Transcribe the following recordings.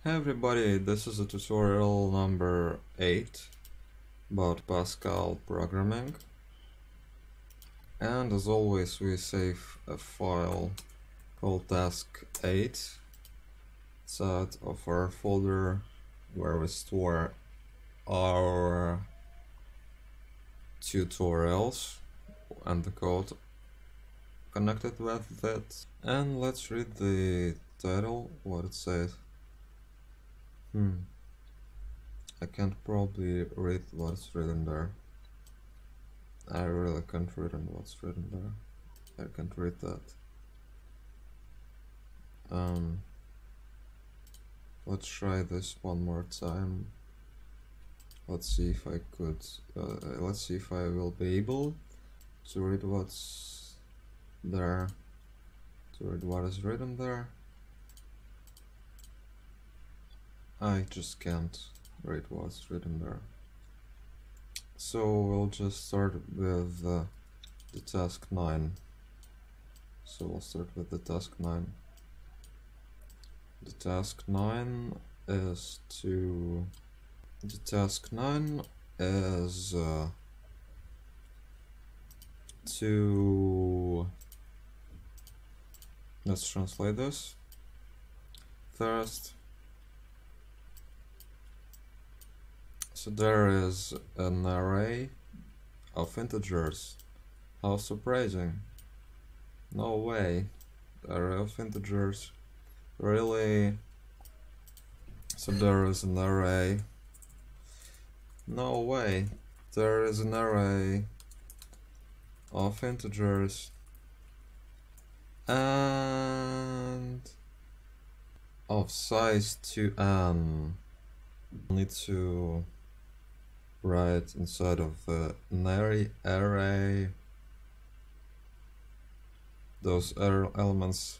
Hey everybody, this is a tutorial number 8 about Pascal programming, and as always we save a file called task8 inside of our folder where we store our tutorials and the code connected with it. And let's read the title, what it says. I can't probably read what's written there. I really can't read what's written there. I can't read that. Let's try this one more time. Let's see if I could. Let's see if I will be able to read what's there. To read what is written there. I just can't read what's written there. So we'll just start with the task 9. So we'll start with the task 9. The task 9 is to... The task 9 is to... Let's translate this. First, so there is an array of integers. How surprising. No way. The array of integers. Really? So there is an array. No way. There is an array of integers and of size 2n. I need to write inside of an array those elements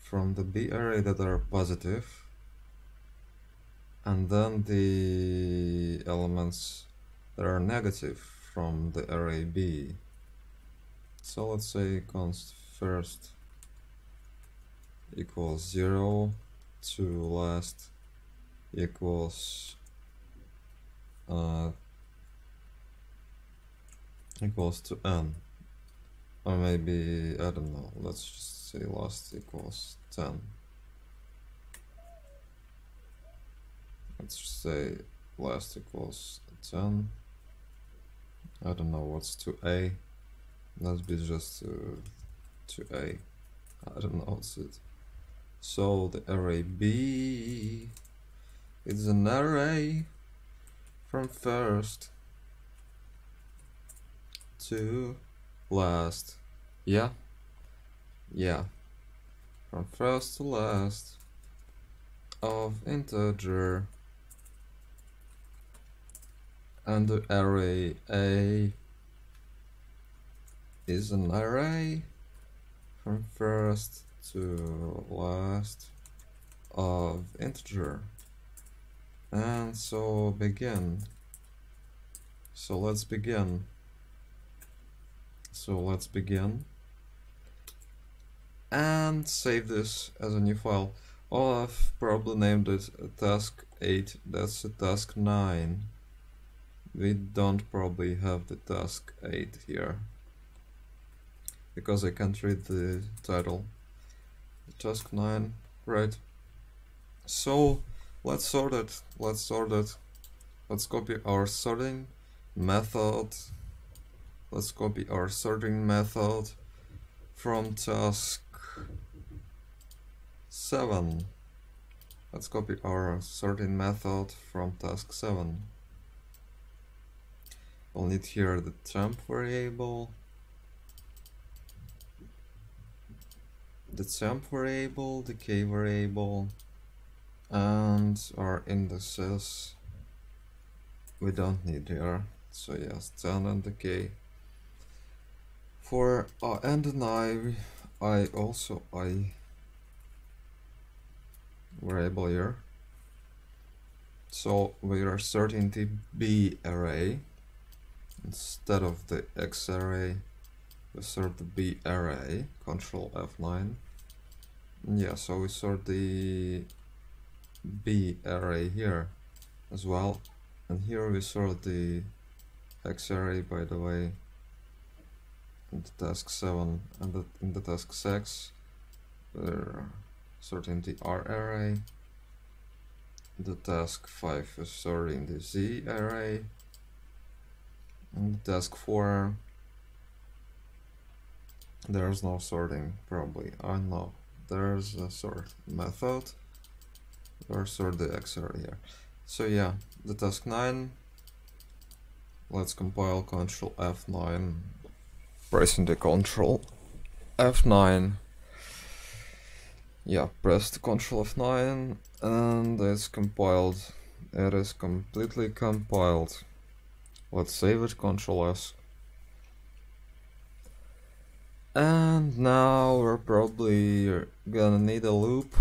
from the B array that are positive, and then the elements that are negative from the array B. So let's say const first equals 0 to last equals equals to n, or maybe I don't know, let's just say last equals 10. Let's just say last equals 10. I don't know what's 2a. Let's be just 2a. I don't know what's it. So the array B is an array from first to last. Yeah, from first to last of integer, and the array A is an array from first to last of integer. And so begin. So let's begin. And save this as a new file. Oh, I've probably named it task 8. That's a task 9. We don't probably have the task 8 here because I can't read the title. The task 9, right? So let's sort it. Let's copy our sorting method. Let's copy our sorting method from task 7. Let's copy our sorting method from task 7. We'll need here the temp variable, the k variable, and our indices we don't need here. So yes, 10 and the k. For and an I variable here. So we are sorting the B array instead of the X array. We sort the B array. Control F9. Yeah, so we sort the B array here as well, and here we sort the X array, by the way, in the task 7, and in the task 6 we're sorting the R array. The task 5 is sorting the Z array, and the task 4 there's no sorting, probably. I know there's a sort method or sort the X array here. So yeah, the task 9, let's compile Control F9, pressing the Control F9. Yeah, press the Control F9 and it's compiled. It is completely compiled. Let's save it, Control S. And now we're probably gonna need a loop.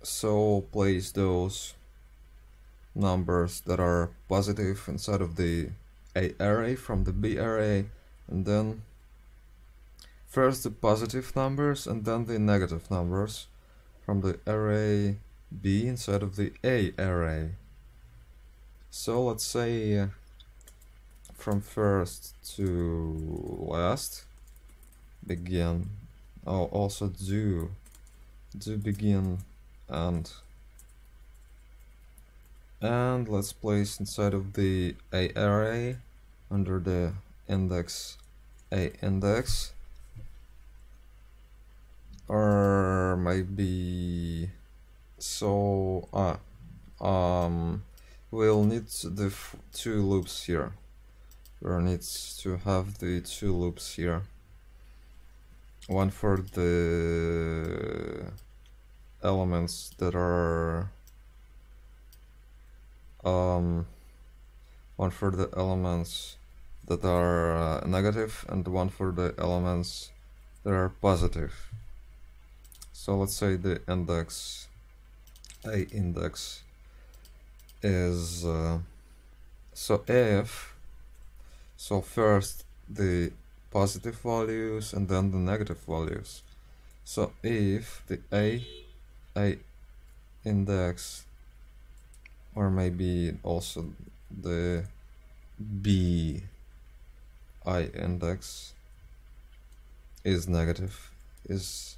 So place those numbers that are positive inside of the A array from the B array, and then first the positive numbers and then the negative numbers from the array B inside of the A array. So let's say from first to last begin. Oh, also do begin and let's place inside of the A array under the index A index, or maybe so we'll need the two loops here. We'll need to have the two loops here, one for the elements that are one for the elements that are negative and one for the elements that are positive. So let's say the index A index is so first the positive values and then the negative values. So if the A index, or maybe also the B I index is negative, is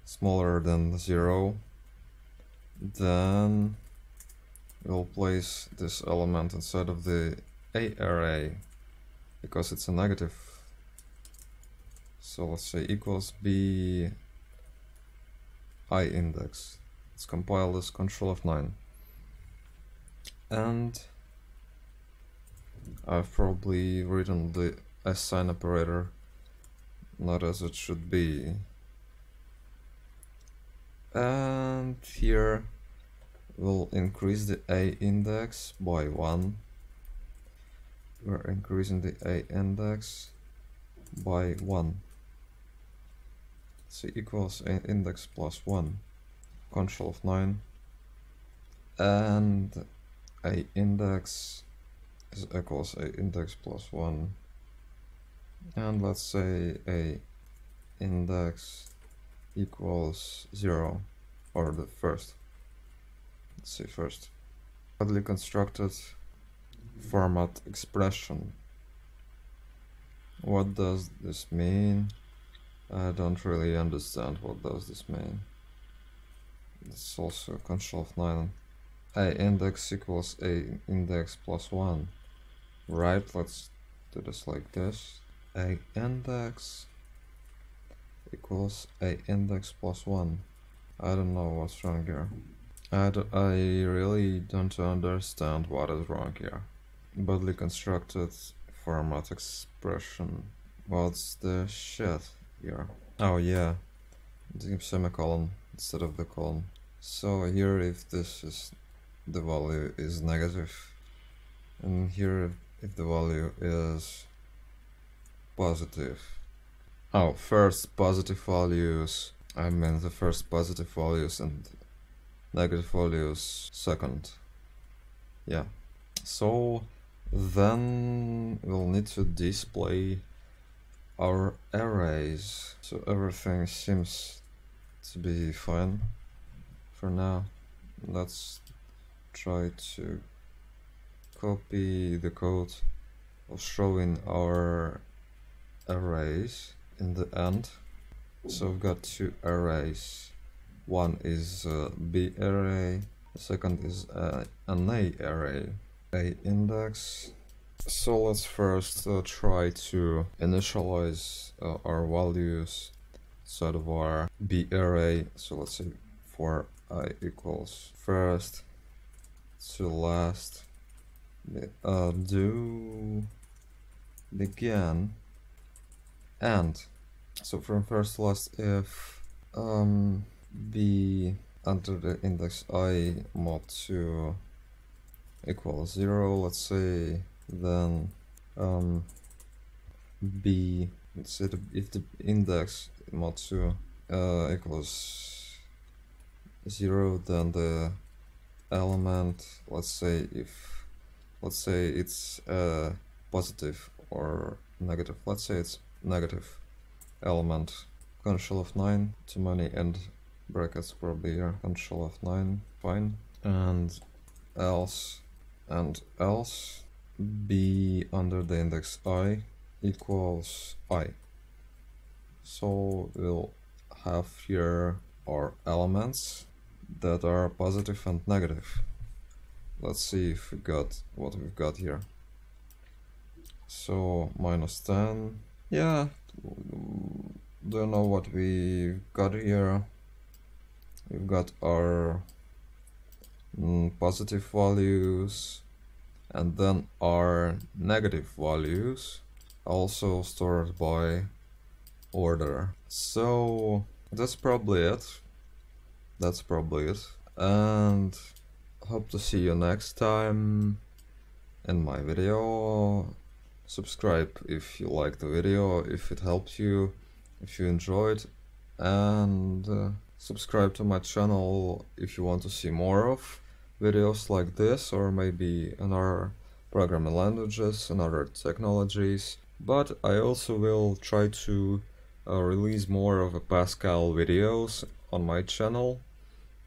smaller than 0, then we'll place this element inside of the A array because it's a negative. So let's say equals B I index. Let's compile this Control F9. And I've probably written the assign operator not as it should be. And here we'll increase the A index by 1. We're increasing the A index by 1. So equals A index plus 1. Control F9. And A index is equals A index plus 1. And let's say A index equals 0, or the first. Let's say first. Badly constructed format expression. What does this mean? I don't really understand what does this mean. It's also Control F9. A index equals A index plus 1. Right, let's do this like this. A index equals A index plus 1. I don't know what's wrong here. I really don't understand what is wrong here. Badly constructed format expression. What's the shit here? Oh yeah, the semicolon instead of the colon. So here if this is the value is negative, and here if the value is positive. Oh, first positive values, I mean the first positive values and negative values second. Yeah, so then we'll need to display our arrays, so everything seems to be fine for now. Let's try to copy the code of showing our arrays in the end. So we've got two arrays. One is a B array, the second is an A array, A index. So let's first try to initialize our values inside of our B array. So let's say for I equals first to last, do begin and. So from first to last, if b under the index I mod 2 equals 0, let's say, then b, let's say if the index mod 2 equals 0, then the element, let's say it's positive or negative, let's say it's negative element, control F9, too many end brackets probably here, control F9, fine, and else b under the index I equals I. So we'll have here our elements that are positive and negative. Let's see if we got what we've got here. So -10, yeah, don't know what we got here. We've got our positive values and then our negative values, also stored by order. So that's probably it. And hope to see you next time in my video. Subscribe if you like the video, if it helped you, if you enjoyed, and subscribe to my channel if you want to see more of videos like this, or maybe in other programming languages and other technologies. But I also will try to release more of Pascal videos on my channel.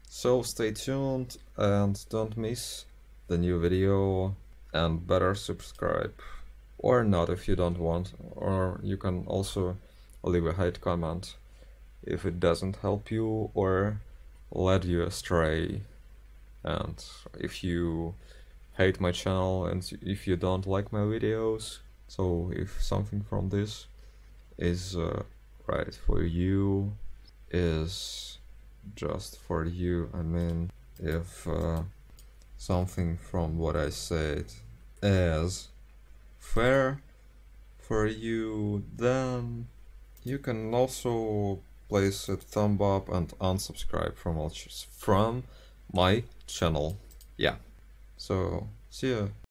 So stay tuned and don't miss the new video, and better subscribe. Or not if you don't want, or you can also leave a hate comment if it doesn't help you or led you astray. And if you hate my channel and if you don't like my videos, so if something from this is right for you, is just for you, I mean, if something from what I said is fair for you, then you can also place a thumb up and unsubscribe from my channel. Yeah, so see ya.